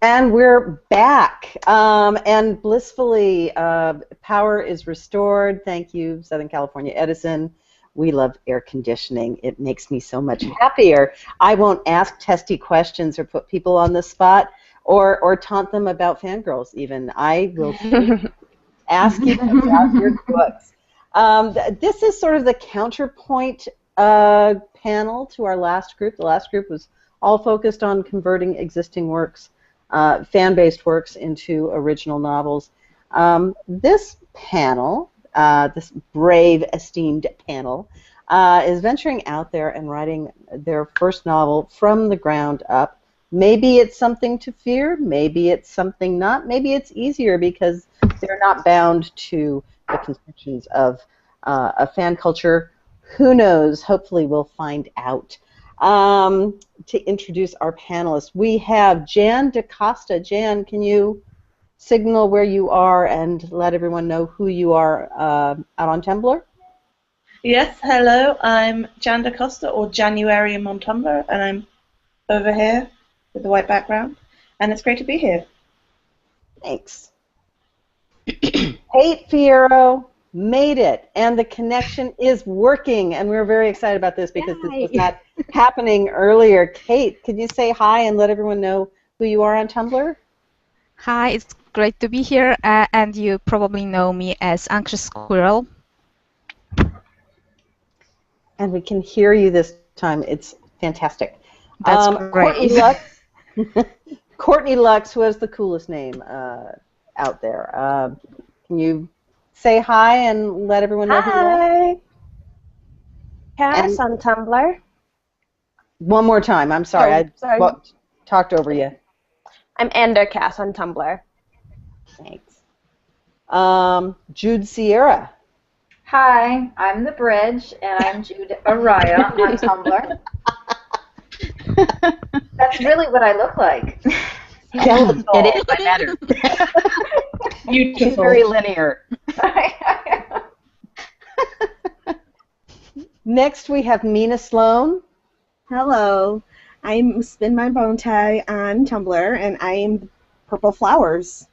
And we're back, and blissfully, power is restored. Thank you, Southern California Edison. We love air conditioning. It makes me so much happier. I won't ask testy questions or put people on the spot or taunt them about fangirls even. I will keep asking about your books. This is sort of the counterpoint panel to our last group. The last group was all focused on converting existing works, fan-based works, into original novels. This panel, this brave, esteemed panel, is venturing out there and writing their first novel from the ground up. Maybe it's something to fear, maybe it's something not, maybe it's easier because they're not bound to the constrictions of a fan culture. Who knows? Hopefully we'll find out. To introduce our panelists, we have Jan DaCosta. Jan, can you signal where you are and let everyone know who you are out on Tumblr? Yes, hello, I'm Jan DaCosta, or Januarium on Tumblr, and I'm over here with the white background, and it's great to be here. Thanks. Kate Fierro made it, and the connection is working, and we're very excited about this because this was not happening earlier. Kate, could you say hi and let everyone know who you are on Tumblr? Hi, it's great to be here, and you probably know me as Anxious Squirrel. And we can hear you this time. It's fantastic. That's great. Courtney Lux, Courtney Lux, who has the coolest name out there. Can you say hi and let everyone know who you are? Hi. Cass on Tumblr. One more time. I'm sorry. I talked over you. I'm Cass on Tumblr. Thanks. Jude Sierra. Hi, I'm The Bridge, and I'm Jude Araya on Tumblr. That's really what I look like. It is. I matter. She's very linear. Next, we have Mina Sloan. Hello, I'm Spin My Bone Tie on Tumblr, and I am Purple Flowers.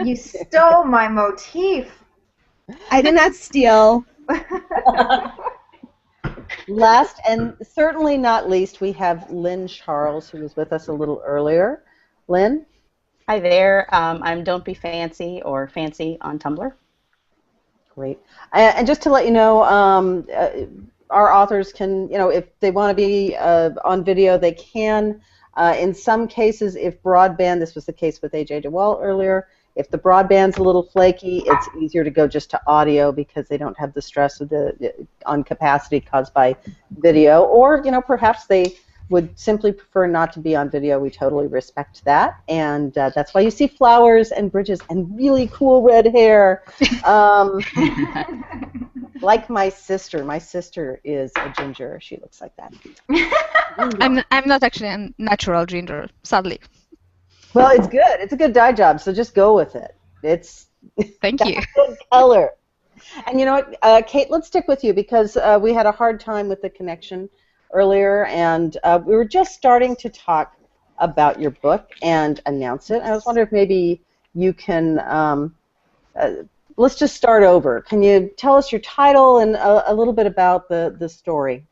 You stole my motif. I did not steal. Last and certainly not least, we have Lynn Charles, who was with us a little earlier. Lynn? Hi there. I'm Don't Be Fancy, or Fancy on Tumblr. Great. And just to let you know, our authors can, if they want to be on video, they can. In some cases, if broadband, this was the case with A.J. DeWalt earlier, if the broadband's a little flaky, it's easier to go just to audio because they don't have the stress of on capacity caused by video. Or, perhaps they would simply prefer not to be on video. We totally respect that. And that's why you see flowers and bridges and really cool red hair. Like my sister. My sister is a ginger. She looks like that. I'm not actually a natural ginger, sadly. Well, it's good. It's a good dye job, so just go with it. Thank you. Good color. And you know what, Kate, let's stick with you because we had a hard time with the connection earlier, and we were just starting to talk about your book and announce it. I was wondering if maybe you can, let's just start over. Can you tell us your title and a little bit about the story?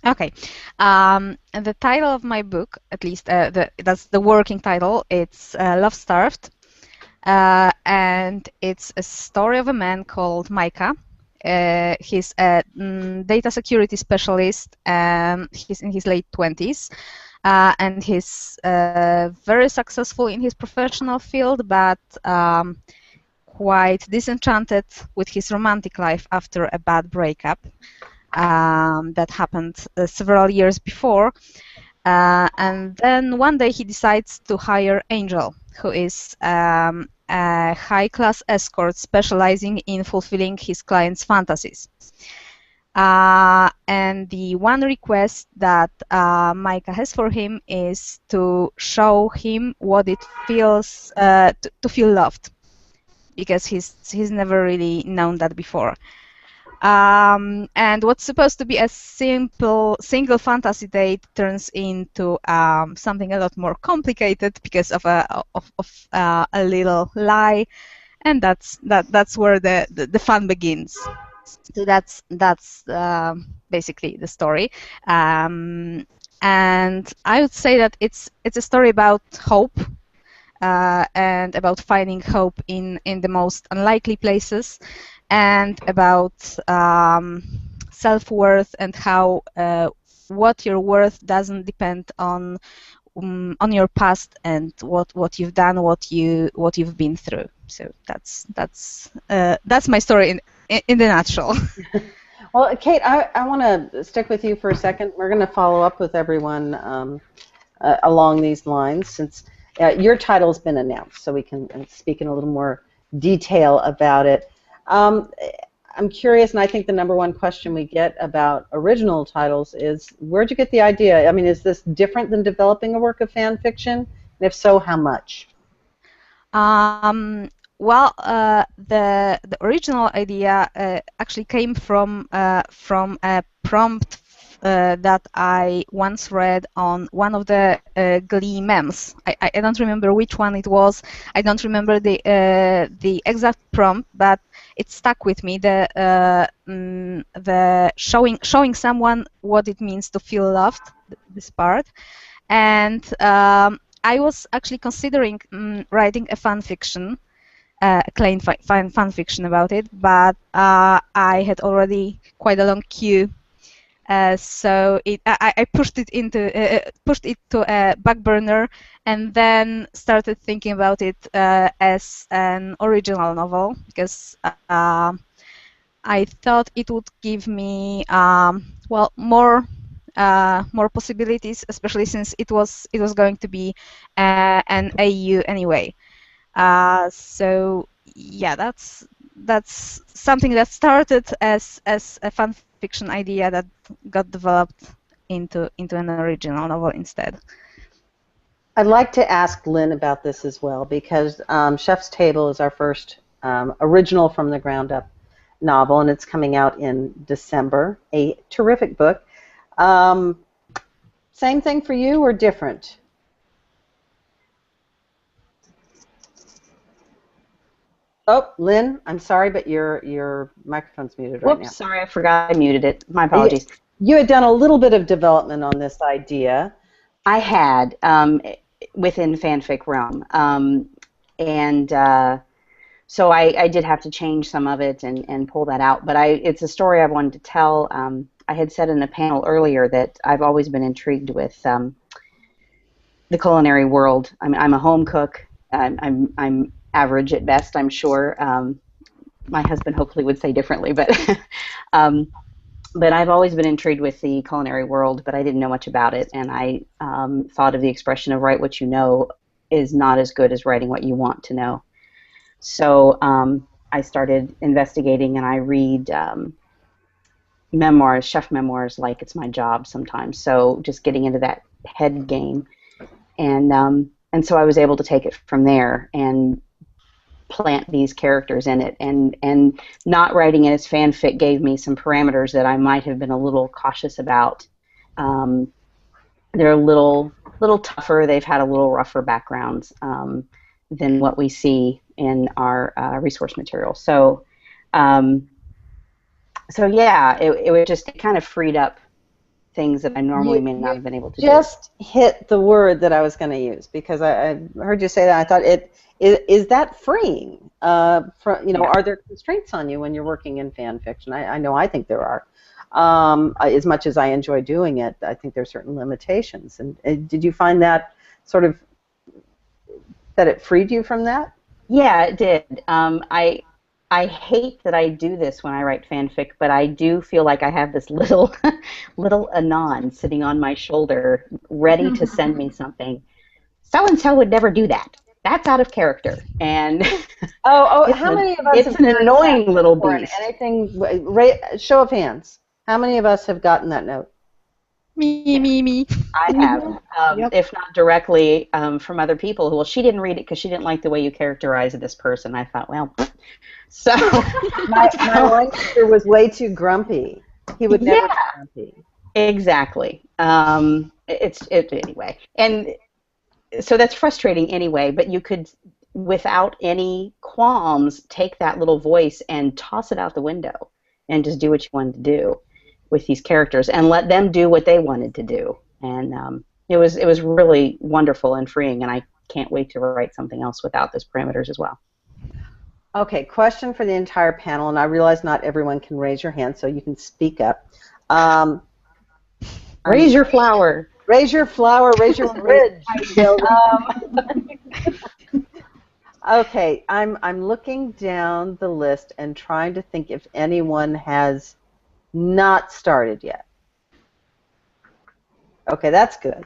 Okay. The title of my book, at least that's the working title, it's Love Starved. And it's a story of a man called Micah. He's a data security specialist. He's in his late 20s. And he's very successful in his professional field, but quite disenchanted with his romantic life after a bad breakup. That happened several years before, and then one day he decides to hire Angel, who is a high-class escort specializing in fulfilling his clients' fantasies. And the one request that Micah has for him is to show him what it feels to feel loved, because he's never really known that before. And what's supposed to be a simple single fantasy date turns into something a lot more complicated because of a little lie, and that's where the fun begins. So that's basically the story, and I would say that it's a story about hope. And about finding hope in the most unlikely places, and about self-worth, and how what you're worth doesn't depend on your past and what you've done, what you've been through. So that's my story in the nutshell. Well, Kate, I want to stick with you for a second. We're going to follow up with everyone along these lines, since your title's been announced, so we can speak in a little more detail about it. I'm curious, and I think the number one question we get about original titles is, where'd you get the idea? I mean, is this different than developing a work of fan fiction? And if so, how much? Well, the original idea actually came from a prompt that I once read on one of the Glee memes. I don't remember which one it was. I don't remember the exact prompt, but it stuck with me. The showing someone what it means to feel loved. This part, and I was actually considering writing a fan fiction, acclaimed fan fiction about it, but I had already quite a long queue, so I pushed it to a back burner, and then started thinking about it as an original novel, because I thought it would give me well, more possibilities, especially since it was going to be an AU anyway. So yeah, that's something that started as a fan fiction idea that got developed into an original novel instead. I'd like to ask Lynn about this as well, because Chef's Table is our first original from the ground up novel, and it's coming out in December. A terrific book. Same thing for you, or different? Oh, Lynn, I'm sorry, but your microphone's muted right now. Whoops, sorry, I forgot I muted it. My apologies. You had done a little bit of development on this idea. I had, within fanfic realm. So I did have to change some of it and pull that out. But it's a story I wanted to tell. I had said in a panel earlier that I've always been intrigued with the culinary world. I'm a home cook. I'm average at best, I'm sure. My husband hopefully would say differently, but but I've always been intrigued with the culinary world, but I didn't know much about it, and I thought of the expression of write what you know is not as good as writing what you want to know. So I started investigating, and I read memoirs, chef memoirs, like it's my job sometimes. So just getting into that head game, and so I was able to take it from there and plant these characters in it, and not writing it as fanfic gave me some parameters that I might have been a little cautious about. They're a little tougher. They've had a little rougher backgrounds than what we see in our resource material. So yeah, it kind of freed up things that I normally may not have been able to do. Just hit the word that I was going to use, because I heard you say that. I thought is that freeing? Are there constraints on you when you're working in fan fiction? I know I think there are. As much as I enjoy doing it, I think there are certain limitations. And did you find that sort of that it freed you from that? Yeah, it did. I hate that I do this when I write fanfic, but I do feel like I have this little anon sitting on my shoulder, ready to send me something. So and so would never do that. That's out of character. And how many of us? It's an annoying little beast. Anything? Show of hands. How many of us have gotten that note? Me. I have, Yep. if not directly from other people who, well, she didn't read it because she didn't like the way you characterized this person. I thought, well, so My one teacher was way too grumpy. He would never be yeah, grumpy. exactly. Anyway, and so that's frustrating anyway. But you could, without any qualms, take that little voice and toss it out the window, and just do what you wanted to do with these characters, and let them do what they wanted to do. And it was really wonderful and freeing. And I can't wait to write something else without those parameters as well. Okay, question for the entire panel, and I realize not everyone can raise your hand, so you can speak up. Um, Raise your flower. Raise your flower, raise your bridge. Okay, I'm looking down the list and trying to think if anyone has not started yet. Okay, that's good.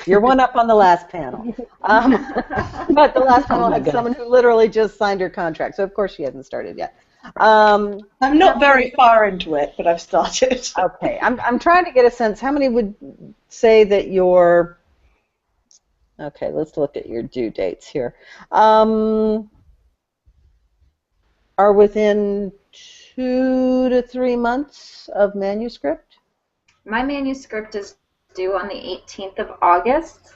You're one up on the last panel. But the last panel had someone who literally just signed her contract, so of course she hasn't started yet. I'm not very far into it, but I've started. Okay, I'm trying to get a sense. How many would say that you're... Okay, let's look at your due dates here. Are within 2 to 3 months of manuscript? My manuscript is due on the 18th of August,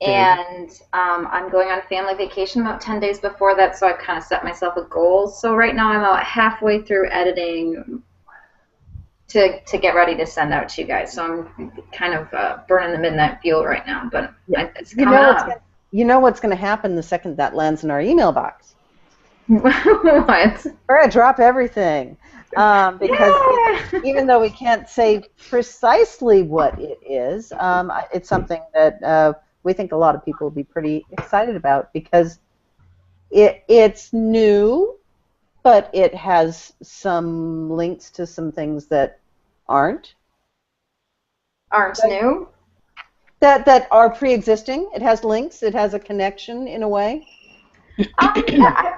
and I'm going on family vacation about 10 days before that, so I've kind of set myself a goal. So right now I'm about halfway through editing to get ready to send out to you guys. So I'm kind of burning the midnight fuel right now, but it's coming up. You know what's going to happen the second that lands in our email box? What? We're going to drop everything. Because even though we can't say precisely what it is, it's something that we think a lot of people will be pretty excited about, because it's new, but it has some links to some things that aren't new. That are pre-existing. It has links. It has a connection in a way. Yeah,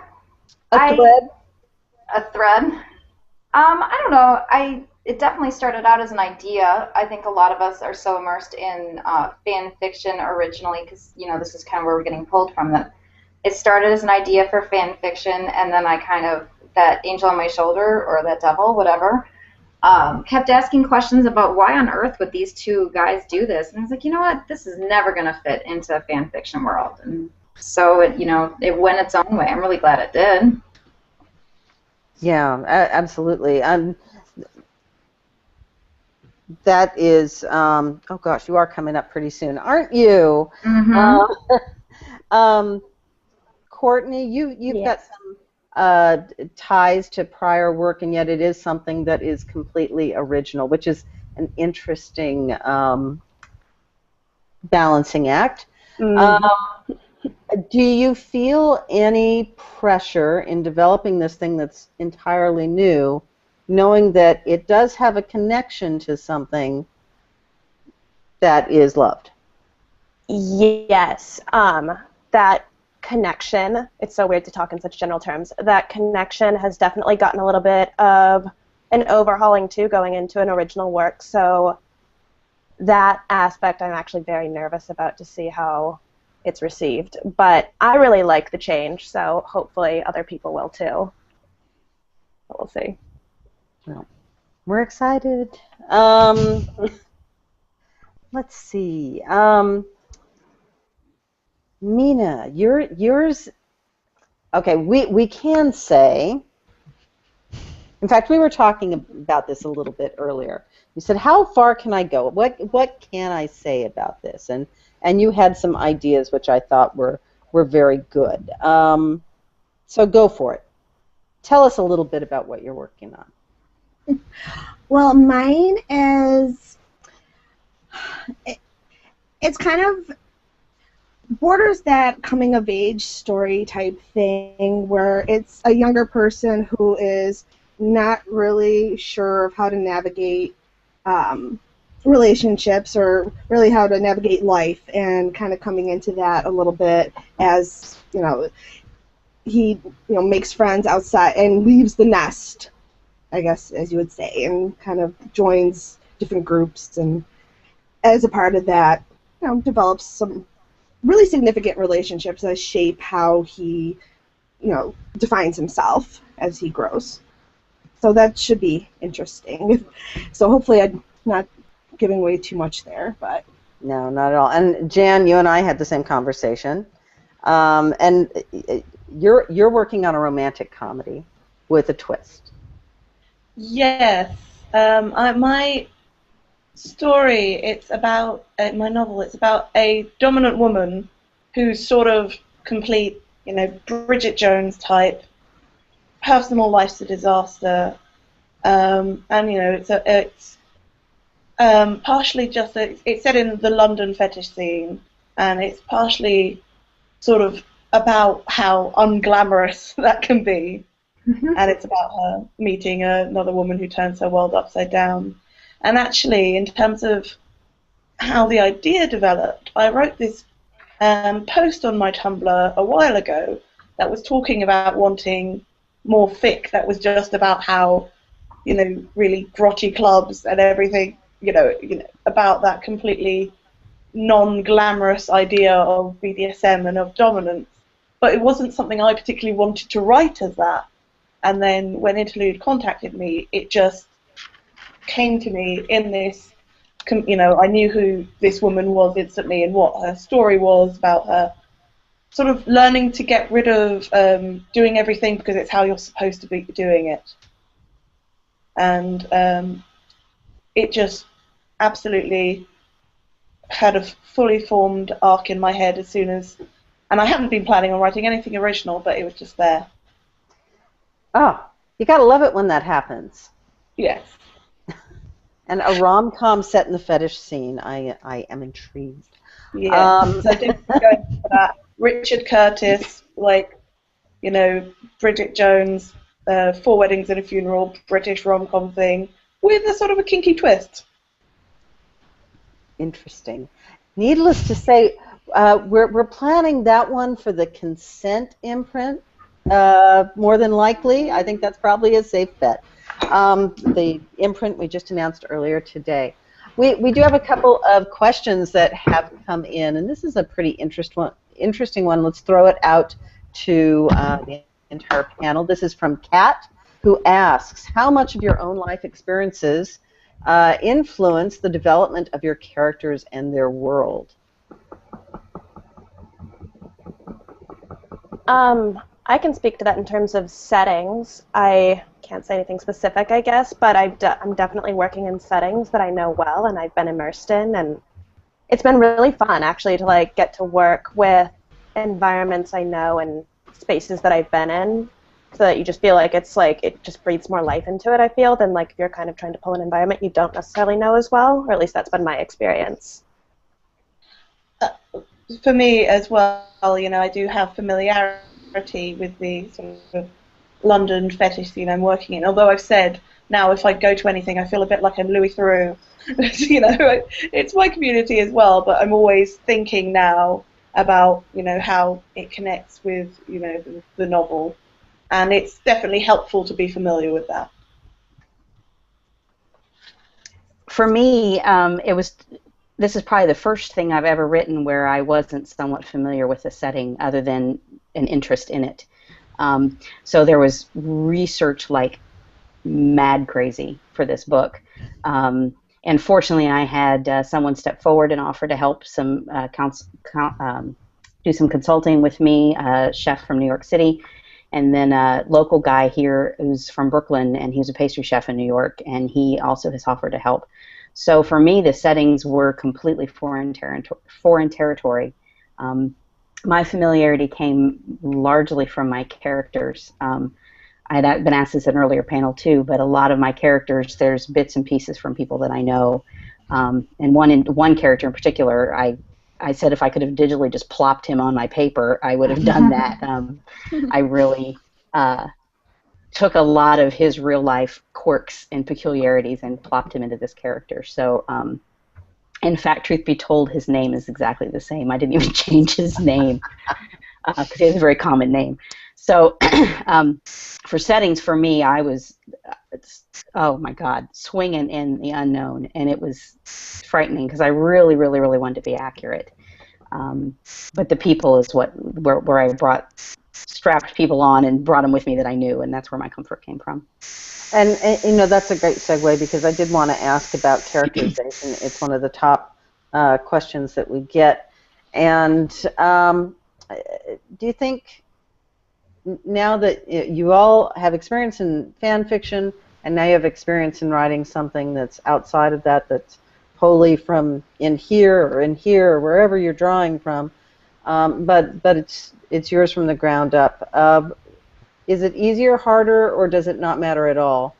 A thread. A thread. I don't know. It definitely started out as an idea. I think a lot of us are so immersed in fan fiction originally, because this is kind of where we're getting pulled from. That it started as an idea for fan fiction, and then I kind of, that angel on my shoulder, or that devil, whatever, kept asking questions about why on earth would these two guys do this, and I was like, you know what, this is never going to fit into a fan fiction world, and so it went its own way. I'm really glad it did. Yeah, absolutely. That is, oh gosh, you are coming up pretty soon, aren't you? Mm-hmm. Courtney, you've got some ties to prior work, and yet it is something that is completely original, which is an interesting balancing act. Do you feel any pressure in developing this thing that's entirely new, knowing that it does have a connection to something that is loved? Yes. That connection, it's so weird to talk in such general terms, that connection has definitely gotten a little bit of an overhauling too, going into an original work. So that aspect I'm actually very nervous about, to see how it's received. But I really like the change, so hopefully other people will too. But we'll see. Well, we're excited. Let's see. Mina, yours. Okay, we can say. In fact, we were talking about this a little bit earlier. You said, "How far can I go? What can I say about this?" And you had some ideas which I thought were very good. So go for it. Tell us a little bit about what you're working on. Well, mine is, it's kind of borders that coming of age story type thing, where it's a younger person who is not really sure of how to navigate relationships, or really how to navigate life, and kind of coming into that a little bit as, he makes friends outside and leaves the nest, I guess, as you would say, and kind of joins different groups, and as a part of that, develops some really significant relationships that shape how he, defines himself as he grows. So that should be interesting. So hopefully I'm not giving away too much there, but No, not at all. And Jan, you and I had the same conversation. And you're working on a romantic comedy with a twist. Yes. My story, it's about, my novel, it's about a dominant woman who's sort of complete, Bridget Jones type. Personal life's a disaster. And, it's partially just, it's set in the London fetish scene, and it's partially sort of about how unglamorous that can be. And it's about her meeting another woman who turns her world upside down. And actually, in terms of how the idea developed, I wrote this post on my Tumblr a while ago that was talking about wanting more fic that was just about how, really grotty clubs and everything, about that completely non-glamorous idea of BDSM and of dominance. But it wasn't something I particularly wanted to write as that. And then when Interlude contacted me, it just came to me in this, I knew who this woman was instantly and what her story was about her sort of learning to get rid of doing everything because it's how you're supposed to be doing it. And it just absolutely had a fully formed arc in my head as soon as, and I hadn't been planning on writing anything original, but it was just there. Oh, you gotta love it when that happens. Yes. And a rom-com set in the fetish scene, I am intrigued. Yeah. So definitely going for that. Richard Curtis, Bridget Jones, Four Weddings and a Funeral, British rom-com thing with a sort of a kinky twist. Interesting. Needless to say, we're planning that one for the Consent imprint. More than likely, I think that's probably a safe bet. The imprint we just announced earlier today. We do have a couple of questions that have come in, and this is a pretty interesting one. Let's throw it out to the entire panel. This is from Kat, who asks, how much of your own life experiences influence the development of your characters and their world? I can speak to that in terms of settings. I can't say anything specific, I guess, but I'm definitely working in settings that I know well and I've been immersed in, and it's been really fun actually to get to work with environments I know and spaces that I've been in, so that you just feel like it's it just breathes more life into it, I feel, than if you're kind of trying to pull an environment you don't necessarily know as well, or at least that's been my experience. For me as well, I do have familiarity with the sort of London fetish scene I'm working in, although I've said now if I go to anything I feel a bit like I'm Louis Theroux. It's my community as well, but I'm always thinking now about how it connects with the novel, and it's definitely helpful to be familiar with that. For me, this is probably the first thing I've ever written where I wasn't somewhat familiar with the setting other than an interest in it. So there was research like mad crazy for this book. And fortunately, I had someone step forward and offer to help do some consulting with me, a chef from New York City, and then a local guy here who's from Brooklyn, and he's a pastry chef in New York, and he also has offered to help. So for me, the settings were completely foreign territory. My familiarity came largely from my characters. I had been asked this in an earlier panel too, but a lot of my characters, there's bits and pieces from people that I know. And one character in particular, I said if I could have digitally just plopped him on my paper, I would have done that. I really took a lot of his real life quirks and peculiarities and plopped him into this character. So, in fact, truth be told, his name is exactly the same. I didn't even change his name because he has a very common name. So for settings, for me, I was, oh my God, swinging in the unknown, and it was frightening because I really, really, really wanted to be accurate. But the people is where I strapped people on and brought them with me that I knew, and that's where my comfort came from. And you know, that's a great segue because I did want to ask about characterization. It's one of the top questions that we get. And do you think now that you all have experience in fan fiction and now you have experience in writing something that's outside of that, that's wholly from in here or wherever you're drawing from, but it's yours from the ground up. Is it easier, harder, or does it not matter at all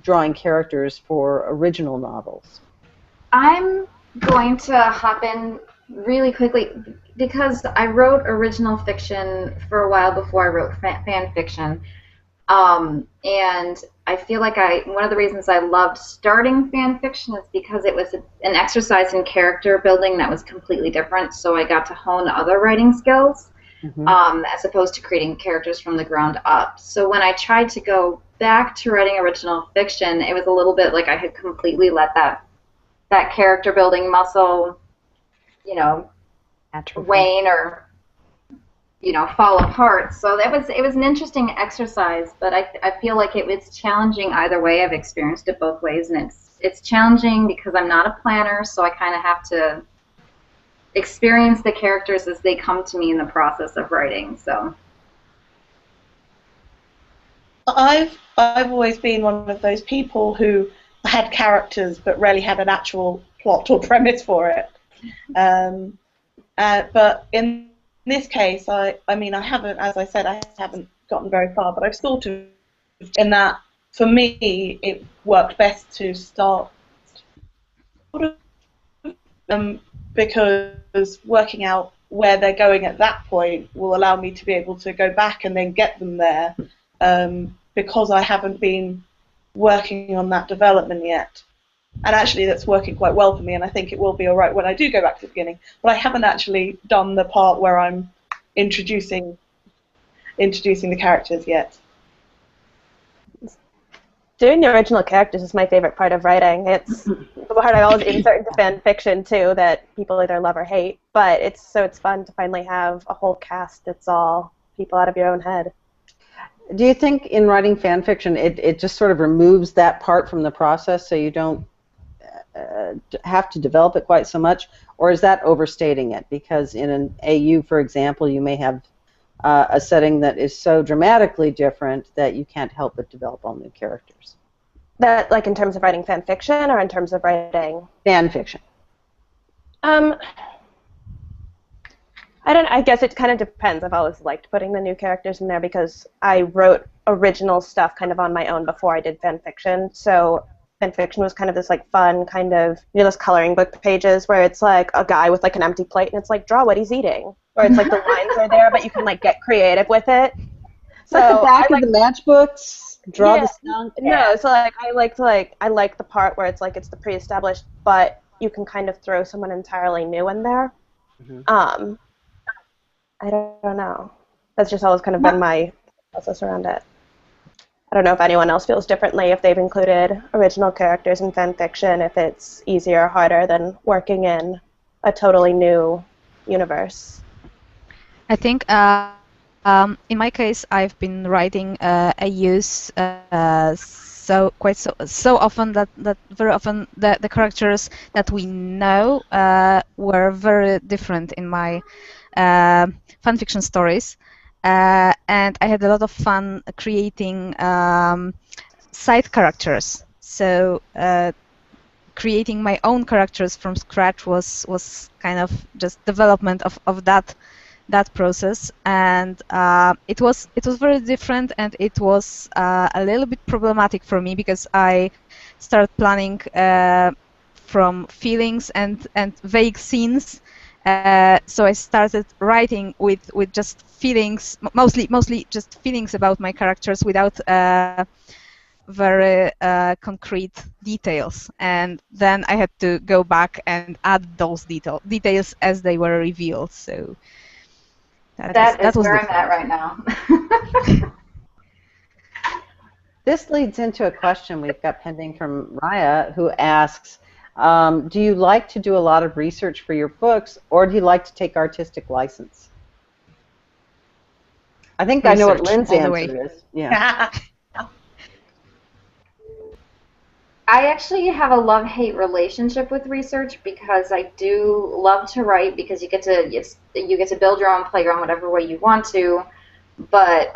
drawing characters for original novels? I'm going to hop in really quickly because I wrote original fiction for a while before I wrote fan fiction. And I feel like one of the reasons I loved starting fan fiction is because it was an exercise in character building that was completely different. So I got to hone other writing skills. As opposed to creating characters from the ground up. So when I tried to go back to writing original fiction, it was a little bit like I had completely let that character building muscle, you know, wane or, you know, fall apart. So it was an interesting exercise, but I feel like it's challenging either way. I've experienced it both ways, and it's challenging because I'm not a planner, so I kind of have to experience the characters as they come to me in the process of writing. So I've always been one of those people who had characters but rarely had an actual plot or premise for it. But in this case, I mean, I haven't, as I said, I haven't gotten very far, but I've sort of, in that, for me, it worked best to start sort of, because working out where they're going at that point will allow me to be able to go back and then get them there, because I haven't been working on that development yet. And actually that's working quite well for me, and I think it will be all right when I do go back to the beginning. But I haven't actually done the part where I'm introducing the characters yet. Doing the original characters is my favorite part of writing. It's the part I always insert into fan fiction too, that people either love or hate. But it's fun to finally have a whole cast that's all people out of your own head. Do you think in writing fan fiction it just sort of removes that part from the process, so you don't have to develop it quite so much, or is that overstating it? Because in an AU, for example, you may have a setting that is so dramatically different that you can't help but develop all new characters. That, like, in terms of writing fan fiction or in terms of writing fan fiction? I guess it kind of depends. I've always liked putting the new characters in there because I wrote original stuff kind of on my own before I did fan fiction. So fan fiction was kind of this like fun kind of, you know, those coloring book pages where it's like a guy with like an empty plate and it's like, draw what he's eating. Or it's like the lines are there, but you can like get creative with it. So like the back of the matchbooks, draw the song. No, so like I like the part where it's like it's the pre-established, but you can kind of throw someone entirely new in there. Mm-hmm. I don't know. That's just always kind of been my process around it. I don't know if anyone else feels differently, if they've included original characters in fan fiction, if it's easier or harder than working in a totally new universe. I think in my case, I've been writing AUs so often that very often the characters that we know were very different in my fanfiction stories, and I had a lot of fun creating side characters. So creating my own characters from scratch was kind of just development of that process, and it was very different, and it was a little bit problematic for me because I started planning from feelings and vague scenes. So I started writing with just feelings, mostly just feelings about my characters without very concrete details, and then I had to go back and add those details as they were revealed. So That is was where I'm different. at right now. This leads into a question we've got pending from Raya, who asks, do you like to do a lot of research for your books, or do you like to take artistic license? I think I know what Research, Lynn's all the way. answer is. Yeah. I actually have a love-hate relationship with research because I do love to write because you get to build your own playground whatever way you want to, but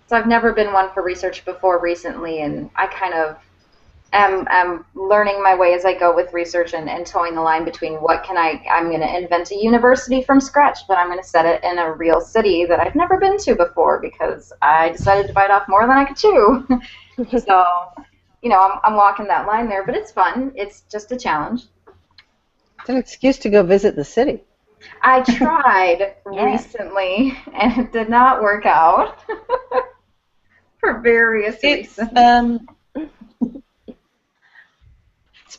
so I've never been one for research before recently, and I kind of am learning my way as I go with research and towing the line between I'm going to invent a university from scratch, but I'm going to set it in a real city that I've never been to before because I decided to bite off more than I could chew. So, I'm walking that line there, but it's fun. It's just a challenge. It's an excuse to go visit the city. I tried recently, and it did not work out for various reasons.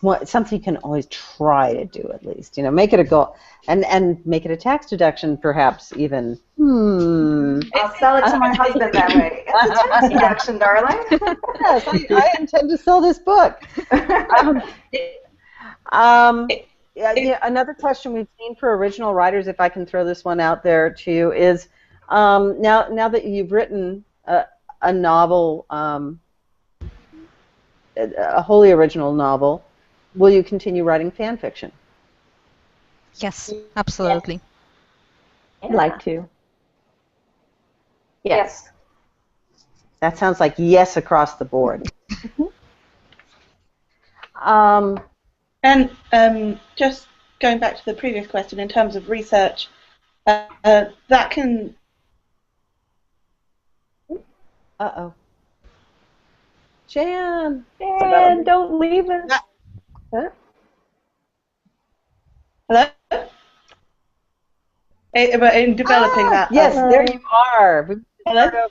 It's something you can always try to do, at least. Make it a goal, and make it a tax deduction, perhaps even. I'll sell it to my husband that way. It's a tax deduction, darling. Yes, I intend to sell this book. Another question we've seen for original writers, if I can throw this one out there to you, is now that you've written a novel, a wholly original novel, will you continue writing fan fiction? Yes, absolutely. I'd like to. Yes. That sounds like yes across the board. And just going back to the previous question, in terms of research, that can... Uh-oh. Jan, don't leave us. Huh? Hello? In developing that... Yes, there you are. Hello?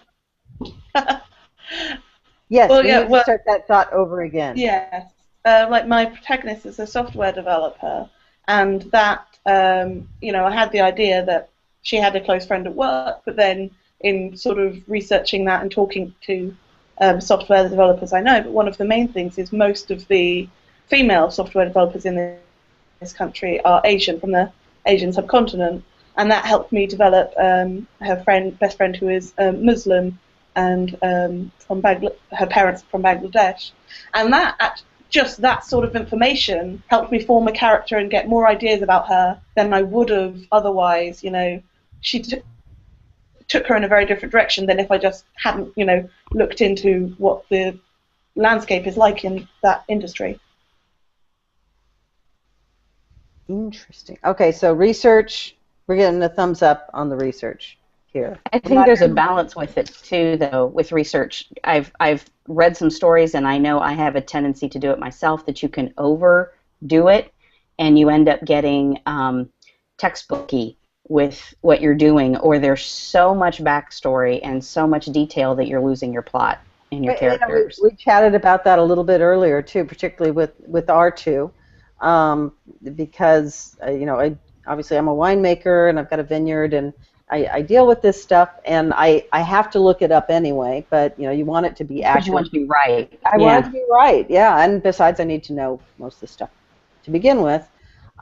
Yes, we need to start that thought over again. Yes. Like my protagonist is a software developer, and that, I had the idea that she had a close friend at work, but then in sort of researching that and talking to software developers I know, but one of the main things is most of the female software developers in this country are Asian, from the Asian subcontinent, and that helped me develop her best friend who is Muslim and her parents from Bangladesh, and just that sort of information helped me form a character and get more ideas about her than I would have otherwise. She took her in a very different direction than if I just hadn't, looked into what the landscape is like in that industry. Interesting. Okay, so research, we're getting a thumbs up on the research here. I think there's a balance with it too, though. With research, I've read some stories, and I know I have a tendency to do it myself. That you can overdo it, and you end up getting textbooky with what you're doing, or there's so much backstory and so much detail that you're losing your plot and your characters. We chatted about that a little bit earlier too, particularly with R2, because obviously I'm a winemaker and I've got a vineyard and I deal with this stuff, and I have to look it up anyway, but you want it to be accurate. You want it to be right. I want it to be right, yeah, and besides I need to know most of the stuff to begin with.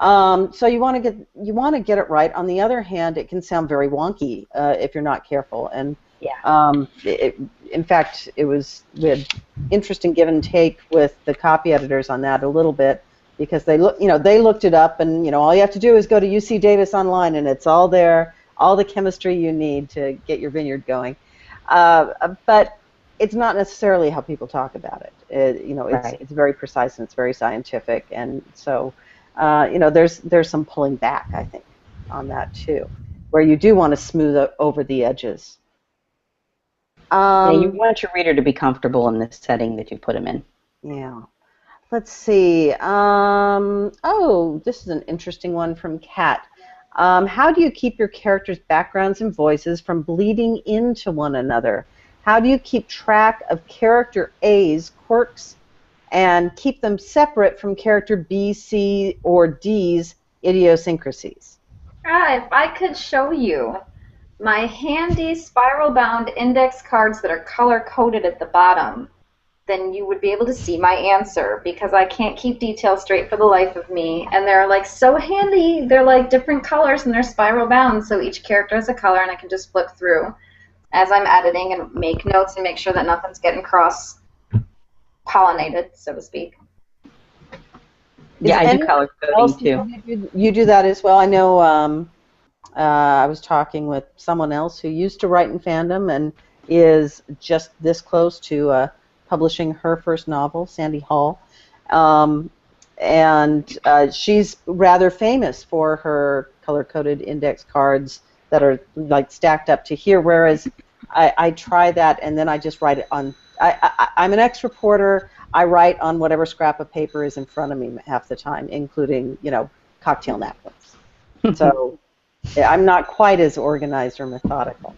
So you want to get it right. On the other hand, it can sound very wonky if you're not careful, and in fact we had interesting give and take with the copy editors on that a little bit, because they looked it up, and all you have to do is go to UC Davis online and it's all there. All the chemistry you need to get your vineyard going, but it's not necessarily how people talk about it. It's very precise and it's very scientific, and so there's some pulling back, I think, on that too, where you do want to smooth over the edges. You want your reader to be comfortable in this setting that you put them in. Yeah. Let's see. This is an interesting one from Kat. How do you keep your characters' backgrounds and voices from bleeding into one another? How do you keep track of character A's quirks and keep them separate from character B, C, or D's idiosyncrasies? If I could show you. my handy spiral-bound index cards that are color-coded at the bottom, then you would be able to see my answer, because I can't keep details straight for the life of me. And they're like so handy. They're like different colors and they're spiral bound, so each character has a color and I can just flip through as I'm editing and make notes and make sure that nothing's getting cross-pollinated, so to speak. Yeah, I do color coding too. You do that as well? I know I was talking with someone else who used to write in fandom and is just this close to publishing her first novel, Sandy Hall. And she's rather famous for her color-coded index cards that are like stacked up to here, whereas I try that and then I just write it on. I'm an ex-reporter. I write on whatever scrap of paper is in front of me half the time, including, cocktail napkins. So I'm not quite as organized or methodical.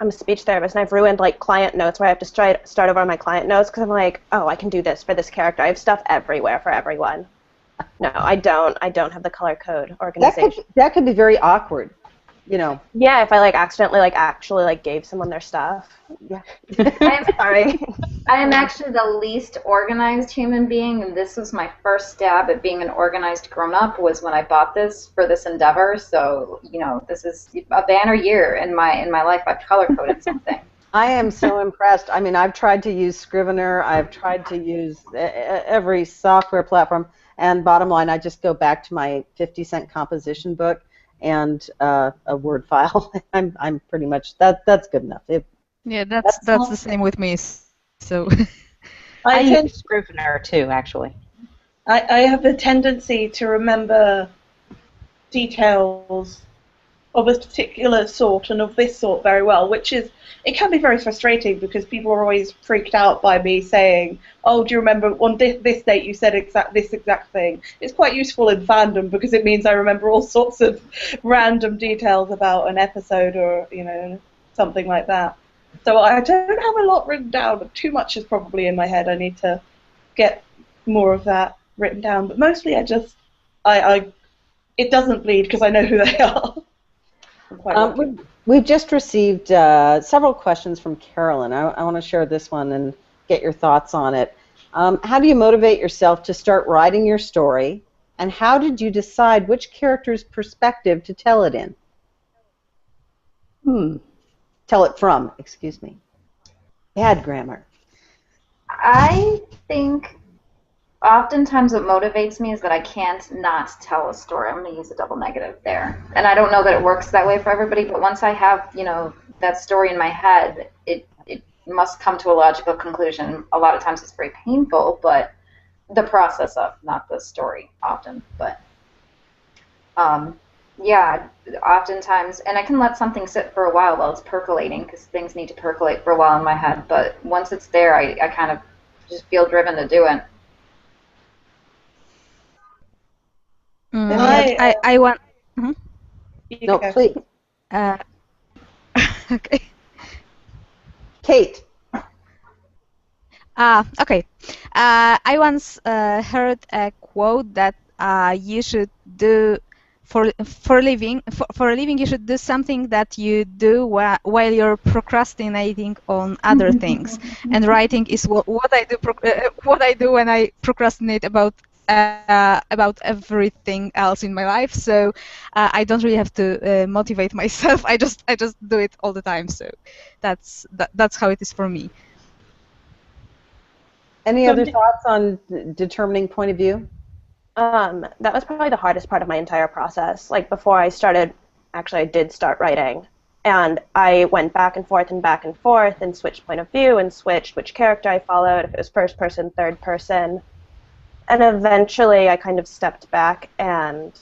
I'm a speech therapist, and I've ruined like client notes where I have to start over on my client notes because I'm like, oh, I can do this for this character. I have stuff everywhere for everyone. No, I don't. I don't have the color code organization. That could be very awkward, Yeah, if I accidentally actually gave someone their stuff. Yeah. I'm sorry. I am actually the least organized human being, and this was my first stab at being an organized grown-up was when I bought this for this endeavor. So, this is a banner year in my life. I've color-coded something. I am so impressed. I mean, I've tried to use Scrivener. I've tried to use every software platform, and bottom line, I just go back to my 50-cent composition book and a Word file. I'm pretty much that's good enough. Yeah, that's the same with me. So I use Scrivener too, actually. I have a tendency to remember details of a particular sort and of this sort very well, it can be very frustrating because people are always freaked out by me saying, oh, do you remember on this date you said this exact thing? It's quite useful in fandom because it means I remember all sorts of random details about an episode or, something like that. So I don't have a lot written down. Too much is probably in my head. I need to get more of that written down. But mostly it doesn't bleed because I know who they are. We've just received several questions from Carolyn. I want to share this one and get your thoughts on it. How do you motivate yourself to start writing your story, and how did you decide which character's perspective to tell it in? Tell it from, excuse me. Bad grammar. I think oftentimes what motivates me is that I can't not tell a story. I'm going to use a double negative there. And I don't know that it works that way for everybody, but once I have, that story in my head, it must come to a logical conclusion. A lot of times it's very painful, but the process of, not the story often. But, yeah, oftentimes, and I can let something sit for a while it's percolating, because things need to percolate for a while in my head. But once it's there, I kind of just feel driven to do it. I want. No, please. Okay. Kate. Okay. I once heard a quote that you should do for a living. For a living, you should do something that you do while you're procrastinating on other things. And writing is what I do. What I do when I procrastinate about everything else in my life. So I don't really have to motivate myself. I just do it all the time. So that's how it is for me. Any other thoughts on determining point of view? That was probably the hardest part of my entire process. Before I started, actually I did start writing, and I went back and forth and switched point of view and switched which character I followed, if it was first person, third person. And eventually I kind of stepped back, and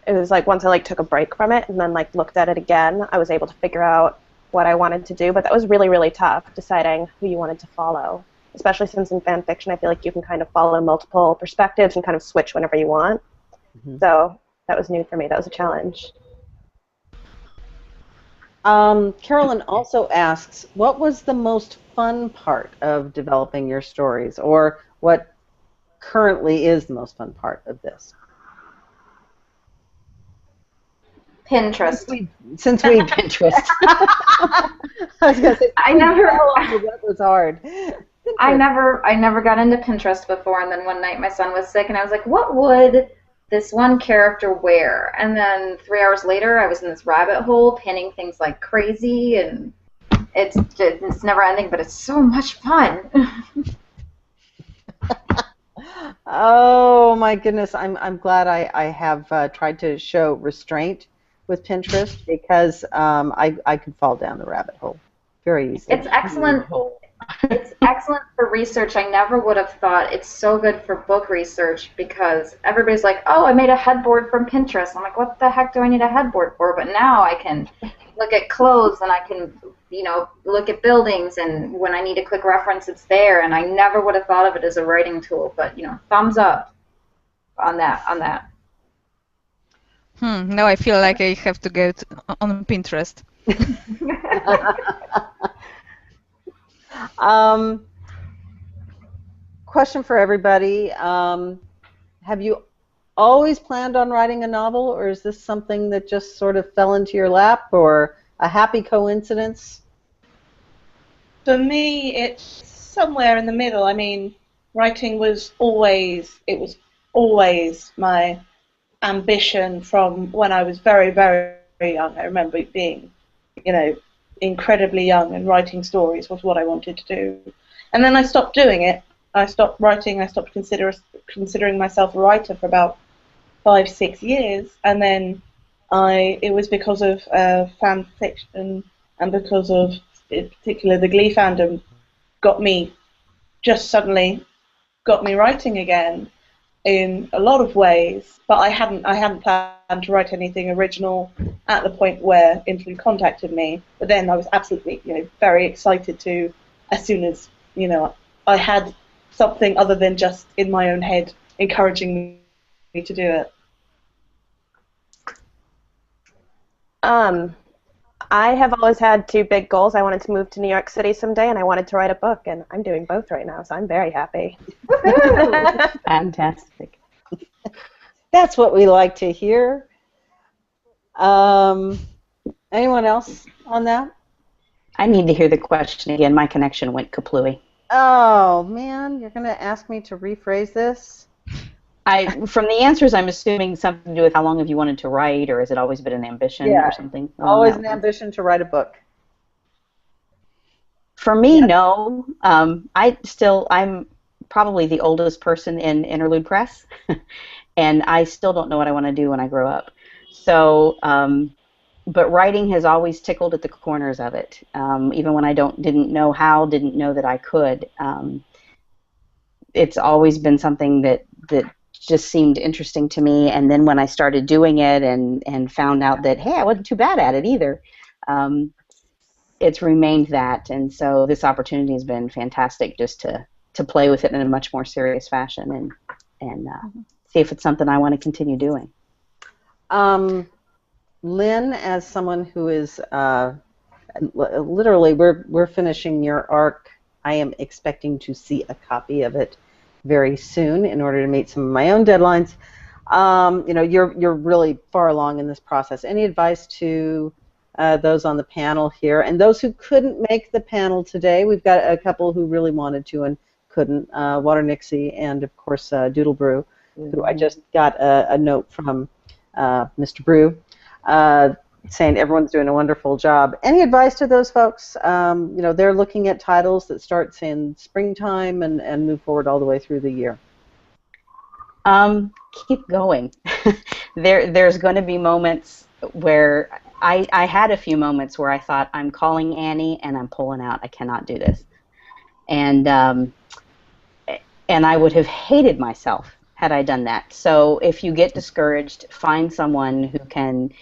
it was once I took a break from it and then looked at it again, I was able to figure out what I wanted to do. But that was really, really tough, deciding who you wanted to follow. Especially since in fan fiction I feel like you can kind of follow multiple perspectives and kind of switch whenever you want. Mm-hmm. So that was new for me. That was a challenge. Carolyn also asks, what was the most fun part of developing your stories, or what currently is the most fun part of this? Pinterest. Since we Pinterest. I was gonna say I never. that was hard. I never got into Pinterest before, and then one night my son was sick, and I was like, what would this one character wear? And then 3 hours later, I was in this rabbit hole pinning things like crazy, and it's never ending, but it's so much fun. Oh my goodness, I'm glad I have tried to show restraint with Pinterest because I could fall down the rabbit hole very easily. It's excellent. It's excellent for research. I never would have thought it's so good for book research because everybody's like, oh, I made a headboard from Pinterest. I'm like, what the heck do I need a headboard for? But now I can look at clothes and I can, look at buildings, and when I need a quick reference, it's there. And I never would have thought of it as a writing tool. But, thumbs up on that. Now I feel like I have to go on Pinterest. Question for everybody. Have you always planned on writing a novel, or is this something that just sort of fell into your lap, or a happy coincidence? For me, it's somewhere in the middle. I mean, writing was always my ambition from when I was very, very young. I remember being, incredibly young, and writing stories was what I wanted to do. And then I stopped doing it. I stopped writing. I stopped considering myself a writer for about 5-6 years, and then it was because of fan fiction and because of, in particular, the Glee fandom suddenly got me writing again in a lot of ways. But I hadn't planned to write anything original at the point where Interlude contacted me. But then I was absolutely, very excited to, as soon as, I had something other than just in my own head encouraging me to do it. I have always had two big goals. I wanted to move to New York City someday, and I wanted to write a book, and I'm doing both right now, so I'm very happy. Fantastic. That's what we like to hear. Anyone else on that? I need to hear the question again. My connection went kaplooey. Oh, man, you're going to ask me to rephrase this? From the answers, I'm assuming something to do with how long have you wanted to write, or has it always been an ambition or something? Always an ambition to write a book. For me, no. I'm probably the oldest person in Interlude Press, and I still don't know what I want to do when I grow up. So, but writing has always tickled at the corners of it, even when I didn't know how, didn't know that I could. It's always been something that just seemed interesting to me, and then when I started doing it and found out that, hey, I wasn't too bad at it either, it's remained that, and so this opportunity has been fantastic just to play with it in a much more serious fashion and see if it's something I want to continue doing. Lynn, as someone who is literally, we're finishing your arc. I am expecting to see a copy of it very soon in order to meet some of my own deadlines. You're really far along in this process. Any advice to those on the panel here and those who couldn't make the panel today? We've got a couple who really wanted to and couldn't. Water Nixie and of course Doodle Brew, who I just got a note from Mr. Brew saying everyone's doing a wonderful job. Any advice to those folks? They're looking at titles that starts in springtime and move forward all the way through the year. Keep going. There's going to be moments where I had a few moments where I thought, I'm calling Annie and I'm pulling out. I cannot do this. And I would have hated myself had I done that. So if you get discouraged, find someone who can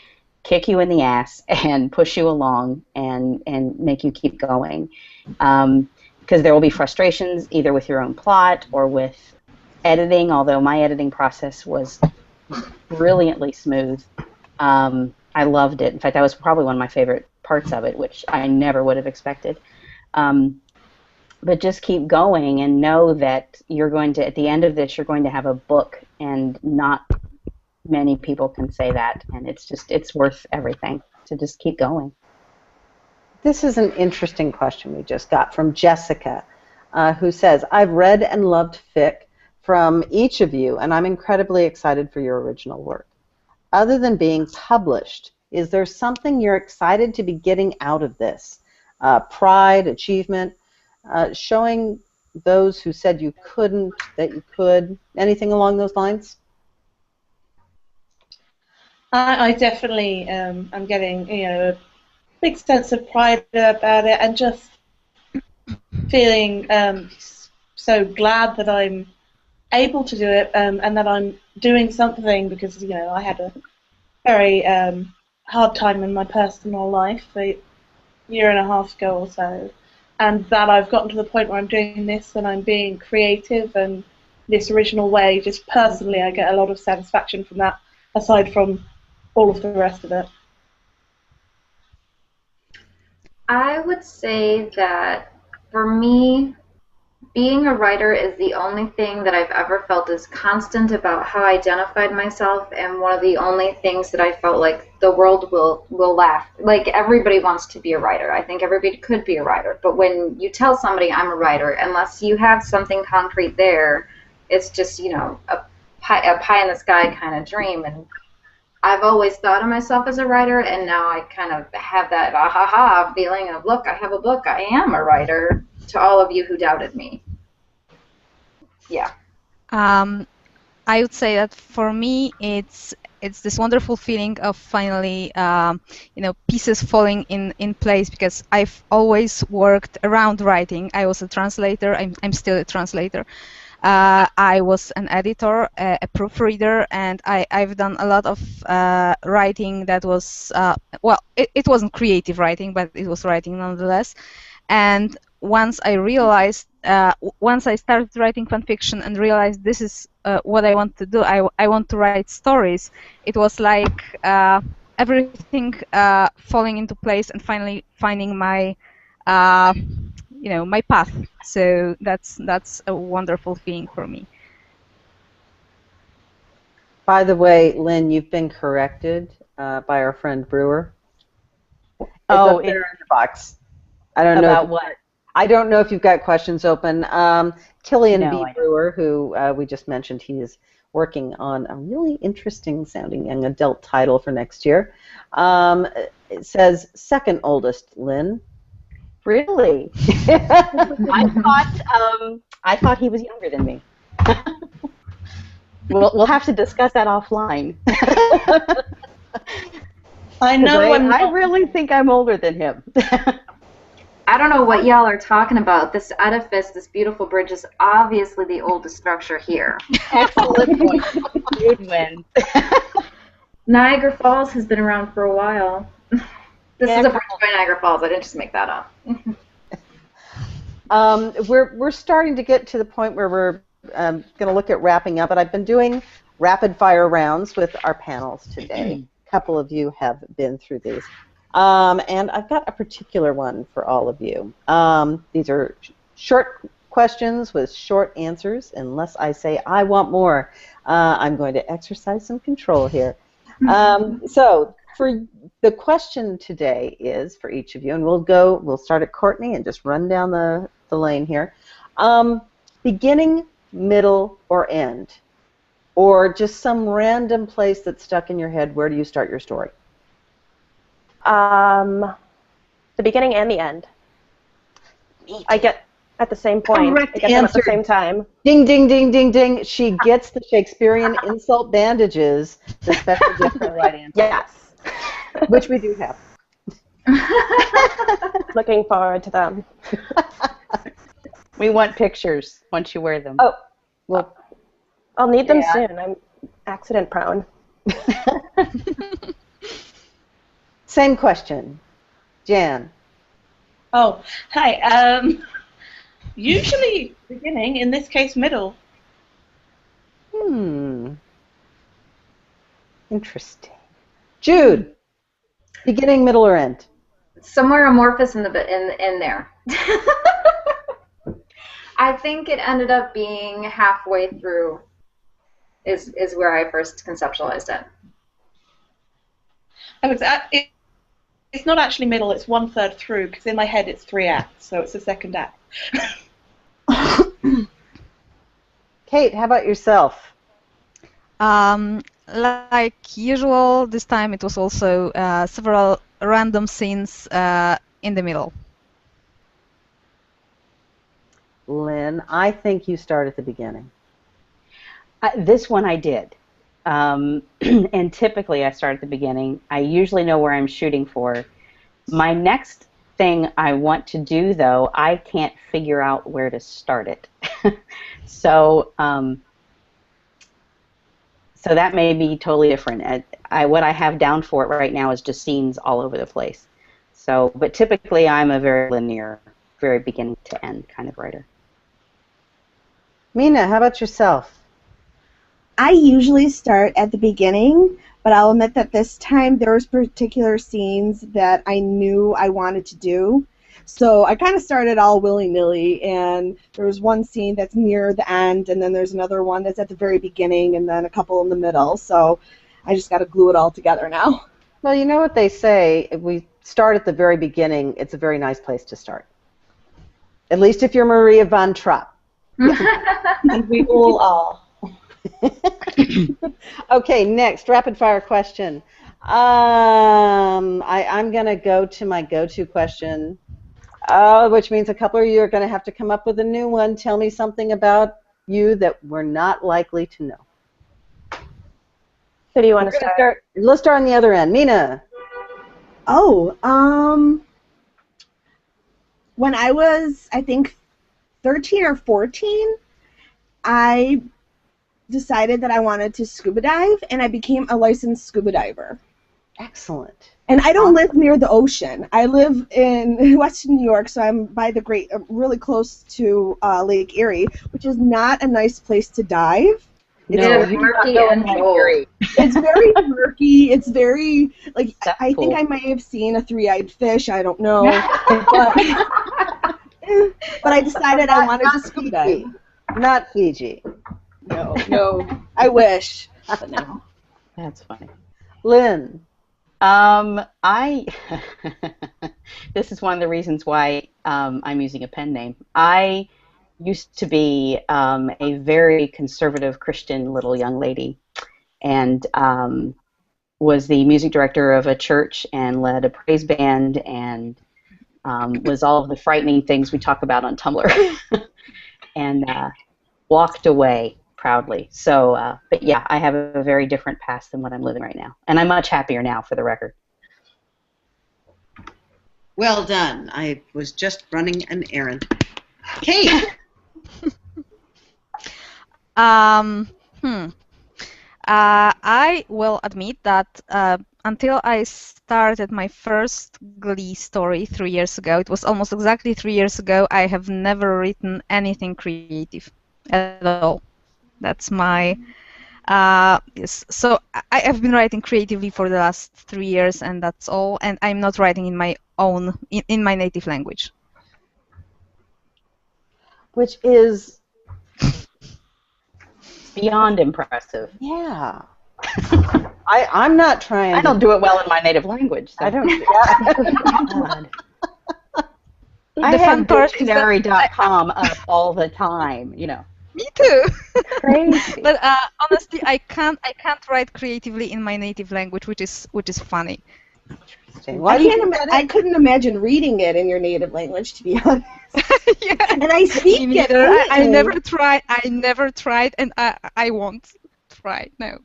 kick you in the ass and push you along and make you keep going. Because there will be frustrations either with your own plot or with editing, although my editing process was brilliantly smooth. I loved it. In fact, that was probably one of my favorite parts of it, which I never would have expected. But just keep going and know that you're going to, at the end of this, you're going to have a book and not many people can say that, and it's worth everything to just keep going. This is an interesting question we just got from Jessica, who says, I've read and loved fic from each of you, and I'm incredibly excited for your original work. Other than being published, is there something you're excited to be getting out of this? Pride, achievement, showing those who said you couldn't that you could, anything along those lines? I definitely am getting, a big sense of pride about it, and just feeling so glad that I'm able to do it, and that I'm doing something, because I had a very hard time in my personal life a year and a half ago or so, and that I've gotten to the point where I'm doing this and I'm being creative and this original way. Just personally, I get a lot of satisfaction from that, aside from all of the rest of it. I would say that for me, being a writer is the only thing that I've ever felt is constant about how I identified myself, and one of the only things that I felt like the world will laugh. Like, everybody wants to be a writer. I think everybody could be a writer, but when you tell somebody I'm a writer, unless you have something concrete there, it's just, a pie in the sky kind of dream. And I've always thought of myself as a writer, and now I kind of have that ah-ha-ha feeling of, look, I have a book, I am a writer, to all of you who doubted me. Yeah. I would say that for me, it's this wonderful feeling of finally, pieces falling in place, because I've always worked around writing. I was a translator. I'm still a translator. I was an editor, a proofreader, and I've done a lot of writing that was, it wasn't creative writing, but it was writing nonetheless. And once I realized, once I started writing fan fiction and realized this is what I want to do, I want to write stories, it was like everything falling into place and finally finding my, my path. So that's a wonderful feeling for me. By the way, Lynn, you've been corrected by our friend Brewer. It's up there in the box. I don't know about what. I don't know if you've got questions open. Killian No, B. Brewer, who we just mentioned, he is working on a really interesting sounding young adult title for next year. It says second oldest, Lynn. Really? I thought he was younger than me. We'll have to discuss that offline. I know. I really think I'm older than him. I don't know what y'all are talking about. This edifice, this beautiful bridge, is obviously the oldest structure here. Excellent point. Good win. Niagara Falls has been around for a while. This is a bridge by Niagara Falls. I didn't just make that up. We're starting to get to the point where we're going to look at wrapping up, but I've been doing rapid fire rounds with our panels today. A couple of you have been through these. And I've got a particular one for all of you. These are short questions with short answers. Unless I say I want more, I'm going to exercise some control here. So for the question today is for each of you, and we'll start at Courtney and just run down the lane here. Beginning, middle, or end? Or just some random place that's stuck in your head, where do you start your story? The beginning and the end. I get at the same point. Correct I get them at answer. the same time. Ding, ding, ding, ding, ding. She gets the Shakespearean insult bandages, the special gift for the right answer. Yes. Which we do have. Looking forward to them. We want pictures once you wear them. Oh, Well, I'll need them soon. I'm accident prone. same question. Jan. Oh, hi. Usually beginning, in this case middle. Interesting. Jude. Beginning, middle, or end? Somewhere amorphous in there. I think it ended up being halfway through. is where I first conceptualized it. It's not actually middle, it's 1/3 through, because in my head it's 3 acts, so it's the second act. Kate, how about yourself? Like usual, this time it was also several random scenes in the middle. Lynn, I think you start at the beginning. This one I did. And typically I start at the beginning. I usually know where I'm shooting for. My next thing I want to do, though, I can't figure out where to start it. So that may be totally different. What I have down for it right now is just scenes all over the place. So, but typically I'm a very linear, very beginning to end kind of writer. Mina, how about yourself? I usually start at the beginning, but I'll admit that this time there was particular scenes that I knew I wanted to do. So I kind of started all willy-nilly, and there was one scene that's near the end, and then there's another one that's at the very beginning, and then a couple in the middle. So I just got to glue it all together now. Well, you know what they say, if we start at the very beginning, it's a very nice place to start. At least if you're Maria von Trapp. And we all are. Okay, next, rapid fire question. I'm going to go to my go-to question, which means a couple of you are going to have to come up with a new one. Tell me something about you that we're not likely to know. Who do you want to start? Let's start on the other end. Mina. Oh, when I was, I think, 13 or 14, I decided that I wanted to scuba dive, and I became a licensed scuba diver. Excellent. And I don't live near the ocean. I live in Western New York, so I'm by the really close to Lake Erie, which is not a nice place to dive. It's murky and cold. It's very murky. It's very, like, I think I may have seen a 3-eyed fish. I don't know. But I decided I wanted to scuba dive. Not Fiji. No. I wish. But no. That's funny. Lynn. This is one of the reasons why I'm using a pen name. I used to be a very conservative Christian little young lady, and was the music director of a church and led a praise band and was all of the frightening things we talk about on Tumblr, and walked away proudly. So, but yeah, I have a very different past than what I'm living right now, and I'm much happier now, for the record. Well done. I was just running an errand. Kate. I will admit that until I started my first Glee story 3 years ago, it was almost exactly 3 years ago, I have never written anything creative at all. That's my... yes. So I have been writing creatively for the last 3 years, and that's all, and I'm not writing in my own, in my native language. Which is... beyond impressive. Yeah. I'm not trying. I don't do it well in my native lange. So. I don't. God. I have dictionary.com up all the time, you know. Me too. Crazy. But honestly, I can't write creatively in my native language, which is funny. Interesting. I couldn't imagine reading it in your native language, to be honest. Yeah. And I speak it. I never tried, and I won't try. No.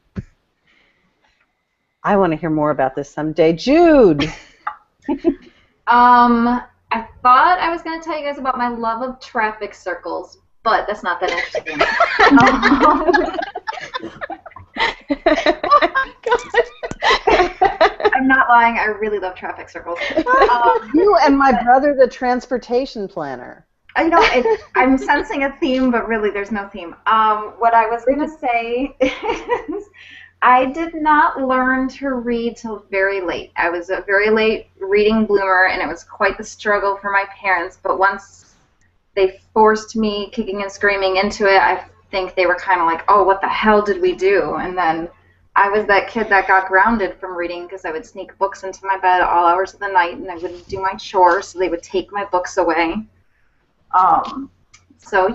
I want to hear more about this someday. Jude. I thought I was going to tell you guys about my love of traffic circles, but that's not that interesting. I'm not lying. I really love traffic circles. You and my brother, the transportation planner. I know. I'm sensing a theme, but really there's no theme. What I was going to say is I did not learn to read till very late. I was a very late reading bloomer, and it was quite the struggle for my parents. But once they forced me kicking and screaming into it, I think they were kind of like, oh, what the hell did we do? And then I was that kid that got grounded from reading because I would sneak books into my bed at all hours of the night, and I wouldn't do my chores, so they would take my books away. So,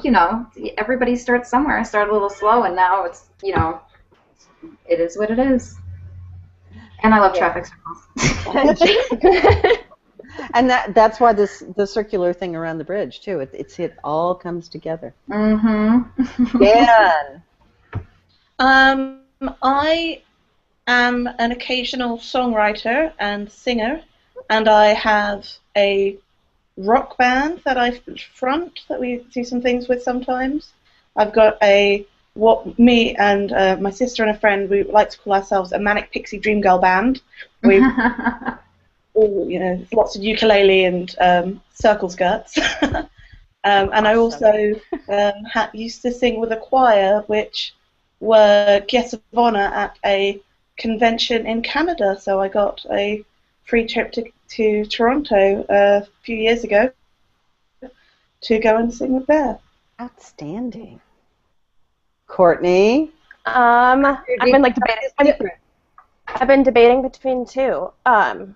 everybody starts somewhere. I started a little slow, and now it's, it is what it is. And I love traffic circles. And that's why the circular thing around the bridge too. It all comes together. Mm-hmm. Dan. I am an occasional songwriter and singer, and I have a rock band that I front that we do some things with sometimes. I've got me and my sister and a friend, we like to call ourselves a manic pixie dream girl band. We lots of ukulele and circle skirts. And I also used to sing with a choir, which were guests of honor at a convention in Canada. So I got a free trip to Toronto a few years ago to go and sing with there. Outstanding. Courtney? I've been debating between two. I'll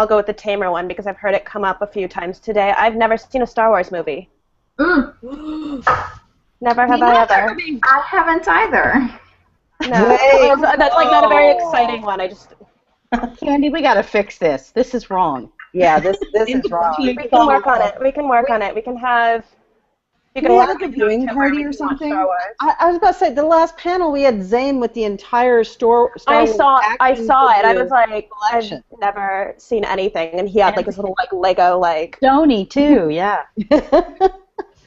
go with the Tamer one because I've heard it come up a few times today. I've never seen a Star Wars movie. Never have I ever. I haven't either. No, that's like not a very exciting one. I just. Candy, we gotta fix this. This is wrong. Yeah, this is wrong. We can work on it. We can work on it. We can have. You can have like a viewing party or something. I was about to say the last panel we had Zane with the entire Star Wars. I saw it. I was like, collection. I've never seen anything, and he had like his little like Lego like. Sony too, yeah.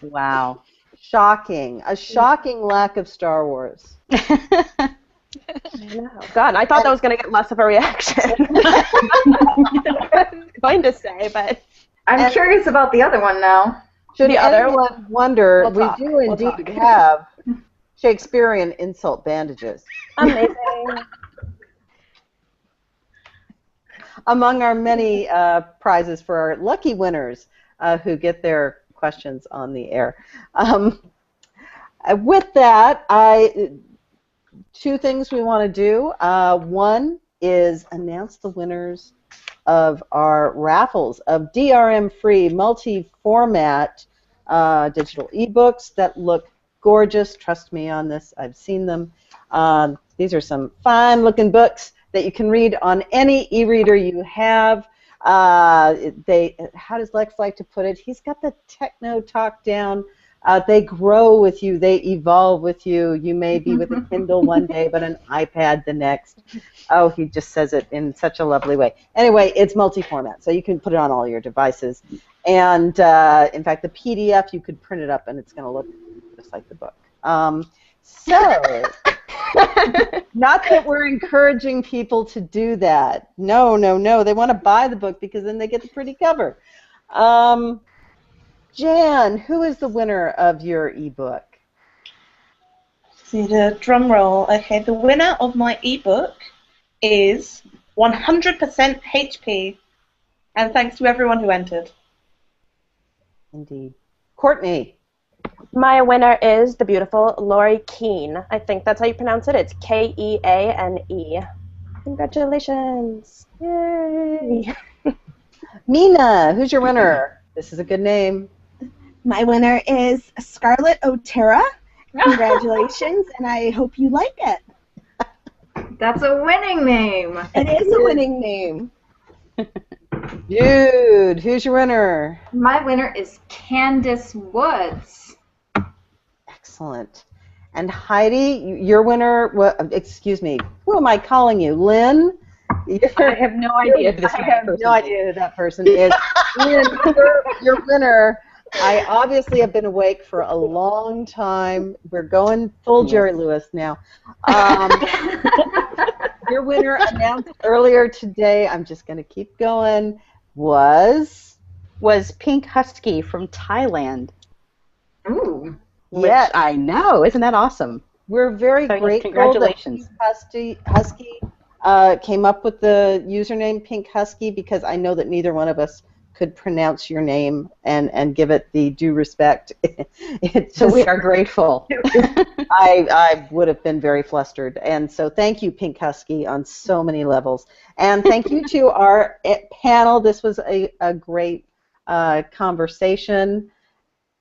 Wow. Shocking. A shocking lack of Star Wars. I know. God, I thought that was going to get less of a reaction. I was going to say, but... I'm curious about the other one now. Should anyone wonder, we do indeed have Shakespearean insult bandages. Amazing. Among our many prizes for our lucky winners who get their questions on the air. With that, two things we want to do. One is announce the winners of our raffles of DRM-free multi-format digital ebooks that look gorgeous. Trust me on this. I've seen them. These are some fine-looking books that you can read on any e-reader you have. How does Lex like to put it? He's got the techno talk down. They grow with you. They evolve with you. You may be with a Kindle one day, but an iPad the next. Oh, he just says it in such a lovely way. Anyway, it's multi-format, so you can put it on all your devices. And, in fact, the PDF, you could print it up, and it's going to look just like the book. Not that we're encouraging people to do that. No, no, no. They want to buy the book because then they get the pretty cover. Jan, who is the winner of your ebook? See the drum roll. Okay, the winner of my ebook is 100% HP. And thanks to everyone who entered. Indeed. Courtney. My winner is the beautiful Lori Keane. I think that's how you pronounce it. It's Keane. Congratulations. Yay. Mina, who's your winner? This is a good name. My winner is Scarlett O'Tara. Congratulations, and I hope you like it. That's a winning name. It is a winning name. Jude, who's your winner? My winner is Candace Woods. Excellent. And Heidi, your winner, excuse me, who am I calling you? Lynn? I have no idea who that person is. Lynn, your winner. I obviously have been awake for a long time. We're going full Jerry Lewis now. Your winner announced earlier today, I'm just going to keep going, was Pink Husky from Thailand. Ooh. Yes. I know. Isn't that awesome? We're very grateful Congratulations. that Pink Husky came up with the username Pink Husky because I know that neither one of us could pronounce your name and give it the due respect. So we are grateful. I would have been very flustered. And so thank you, Pink Husky, on so many levels. And thank you to our panel. This was a great conversation.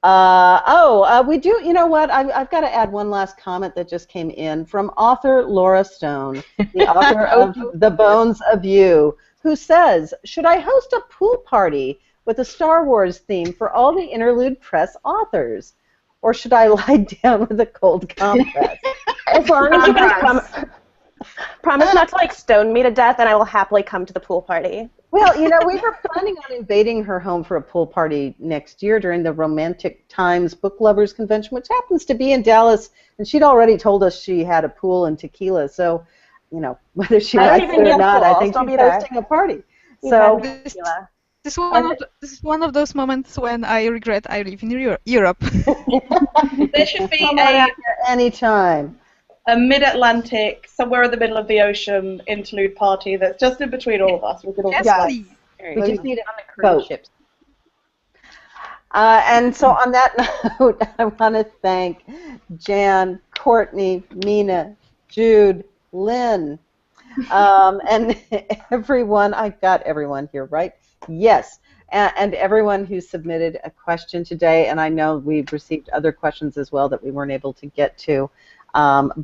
We do, you know what, I've got to add one last comment that just came in from author Laura Stone, the author of The Bones of You, who says, should I host a pool party with a Star Wars theme for all the interlude press authors? Or should I lie down with a cold compress? As long as you guys promise not to like stone me to death, and I will happily come to the pool party. Well, you know, we were planning on invading her home for a pool party next year during the Romantic Times Book Lovers Convention, which happens to be in Dallas, and she'd already told us she had a pool and tequila. So, you know, whether she likes it or not, I think she's hosting a party. So this is one of those moments when I regret I live in Europe. There should be anytime. A mid-Atlantic, somewhere in the middle of the ocean interlude party that's just in between all of us. We could all We just need it on the cruise ships. And so on that note, I want to thank Jan, Courtney, Mina, Jude, Lynn, and everyone. I've got everyone here, right? Yes. And everyone who submitted a question today, and I know we've received other questions as well that we weren't able to get to.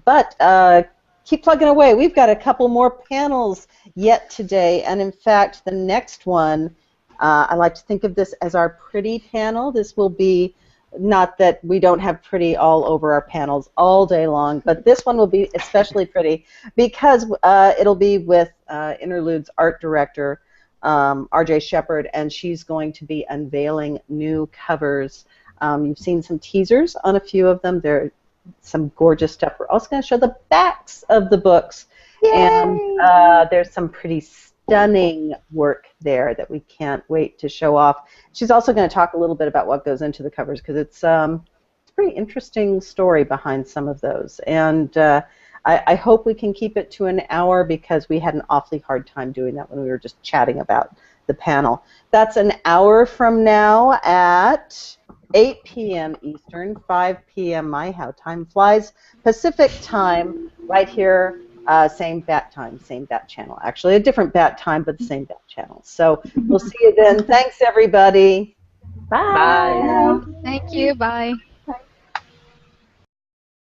But keep plugging away. We've got a couple more panels yet today, and in fact, the next one, I like to think of this as our pretty panel. This will be, not that we don't have pretty all over our panels all day long, but this one will be especially pretty because it'll be with Interlude's art director, R.J. Shepard, and she's going to be unveiling new covers. You've seen some teasers on a few of them. They're some gorgeous stuff. We're also going to show the backs of the books. Yay! And there's some pretty stunning work there that we can't wait to show off. She's also going to talk a little bit about what goes into the covers because it's a pretty interesting story behind some of those. And I hope we can keep it to an hour because we had an awfully hard time doing that when we were just chatting about the panel. That's an hour from now at 8 p.m. Eastern, 5 p.m. my how time flies, Pacific time, right here, same bat time, same bat channel. Actually, a different bat time, but the same bat channel. So we'll see you then. Thanks, everybody. Bye. Thank you. Bye.